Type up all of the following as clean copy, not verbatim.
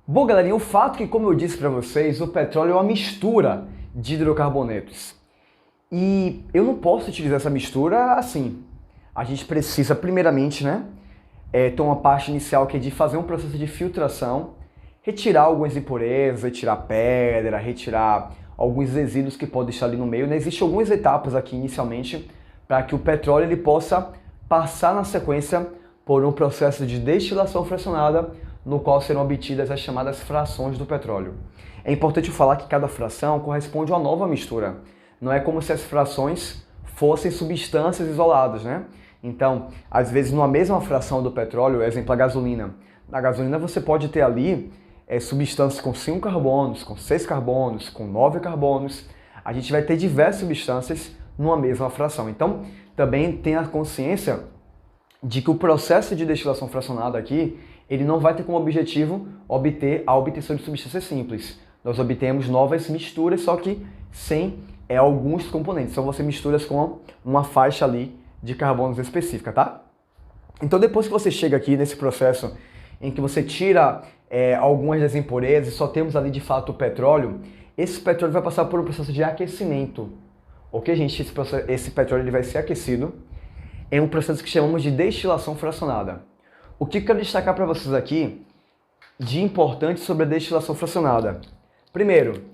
Bom, galerinha, o fato é que, como eu disse para vocês, o petróleo é uma mistura de hidrocarbonetos. E eu não posso utilizar essa mistura assim. A gente precisa, primeiramente, ter uma parte inicial que é de fazer um processo de filtração, retirar algumas impurezas, retirar pedra, retirar alguns resíduos que podem estar ali no meio. Existem algumas etapas aqui inicialmente para que o petróleo ele possa passar na sequência por um processo de destilação fracionada, no qual serão obtidas as chamadas frações do petróleo. É importante falar que cada fração corresponde a uma nova mistura. Não é como se as frações fossem substâncias isoladas, né? Então, às vezes, numa mesma fração do petróleo, exemplo, a gasolina. Na gasolina você pode ter ali substâncias com 5 carbonos, com 6 carbonos, com 9 carbonos. A gente vai ter diversas substâncias numa mesma fração. Então, também tenha consciência de que o processo de destilação fracionada aqui, ele não vai ter como objetivo obter a obtenção de substâncias simples. Nós obtemos novas misturas, só que sem alguns componentes. Então você misturas com uma faixa ali de carbonos específica, tá? Então depois que você chega aqui nesse processo em que você tira algumas das impurezas e só temos ali de fato o petróleo, esse petróleo vai passar por um processo de aquecimento. Ok, gente? Esse petróleo ele vai ser aquecido em um processo que chamamos de destilação fracionada. O que eu quero destacar para vocês aqui de importante sobre a destilação fracionada? Primeiro,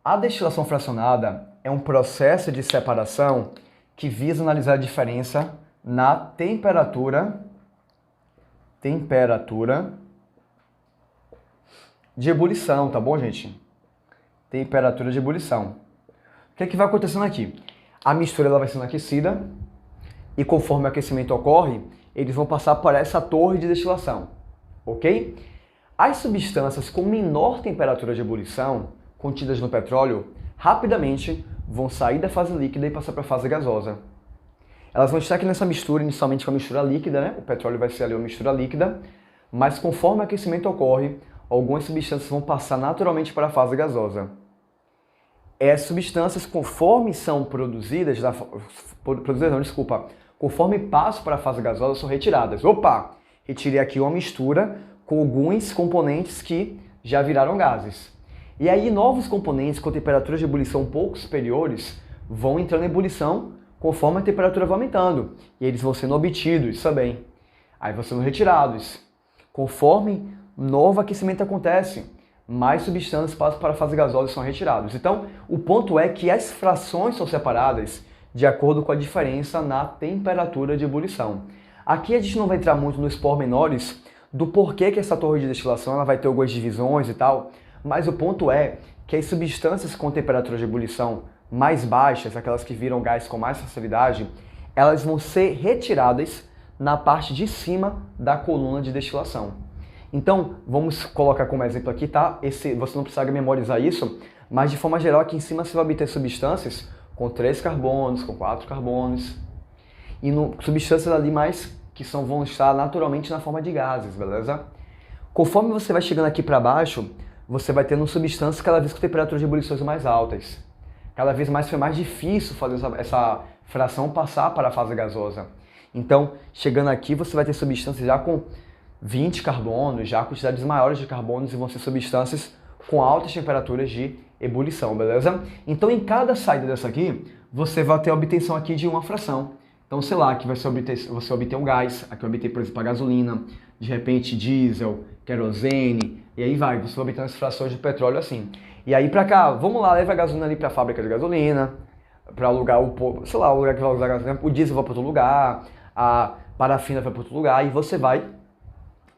a destilação fracionada é um processo de separação que visa analisar a diferença na temperatura de ebulição, tá bom, gente? Temperatura de ebulição. O que é que vai acontecendo aqui? A mistura ela vai sendo aquecida e conforme o aquecimento ocorre, eles vão passar por essa torre de destilação, ok? As substâncias com menor temperatura de ebulição, contidas no petróleo, rapidamente vão sair da fase líquida e passar para a fase gasosa. Elas vão estar aqui nessa mistura, inicialmente com a mistura líquida, né? O petróleo vai ser ali uma mistura líquida, mas conforme o aquecimento ocorre, algumas substâncias vão passar naturalmente para a fase gasosa. Essas substâncias, conforme são conforme passam para a fase gasosa, são retiradas. Opa! Retirei aqui uma mistura com alguns componentes que já viraram gases. E aí novos componentes com temperaturas de ebulição um pouco superiores vão entrando em ebulição conforme a temperatura vai aumentando. E eles vão sendo obtidos também. Aí vão sendo retirados. Conforme novo aquecimento acontece, mais substâncias passam para a fase gasosa e são retiradas. Então, o ponto é que as frações são separadas de acordo com a diferença na temperatura de ebulição. Aqui a gente não vai entrar muito nos pormenores do porquê que essa torre de destilação ela vai ter algumas divisões e tal, mas o ponto é que as substâncias com temperatura de ebulição mais baixas, aquelas que viram gás com mais facilidade, elas vão ser retiradas na parte de cima da coluna de destilação. Então, vamos colocar como exemplo aqui, tá? Você não precisa memorizar isso, mas de forma geral aqui em cima você vai obter substâncias com 3 carbonos, com 4 carbonos, e substâncias ali mais que vão estar naturalmente na forma de gases, beleza? Conforme você vai chegando aqui para baixo, você vai tendo substâncias cada vez com temperaturas de ebulições mais altas. Cada vez mais foi mais difícil fazer essa fração passar para a fase gasosa. Então, chegando aqui, você vai ter substâncias já com 20 carbonos, já quantidades maiores de carbonos, e vão ser substâncias com altas temperaturas de ebulição, beleza? Então, em cada saída dessa aqui, você vai ter a obtenção aqui de uma fração. Então, sei lá, aqui você obter um gás, aqui vai obter, por exemplo, a gasolina, de repente diesel, querosene, e aí vai, você vai obter as frações de petróleo assim. E aí pra cá, vamos lá, leva a gasolina ali pra fábrica de gasolina, para alugar o lugar que vai usar a gasolina, o diesel vai para outro lugar, a parafina vai para outro lugar, e você vai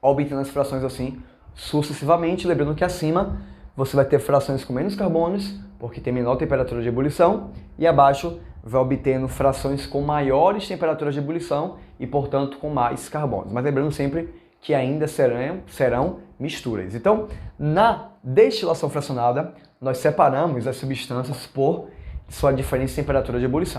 obtendo as frações assim sucessivamente, lembrando que acima você vai ter frações com menos carbonos, porque tem menor temperatura de ebulição, e abaixo vai obtendo frações com maiores temperaturas de ebulição e, portanto, com mais carbonos. Mas lembrando sempre que ainda serão misturas. Então, na destilação fracionada, nós separamos as substâncias por sua diferença de temperatura de ebulição.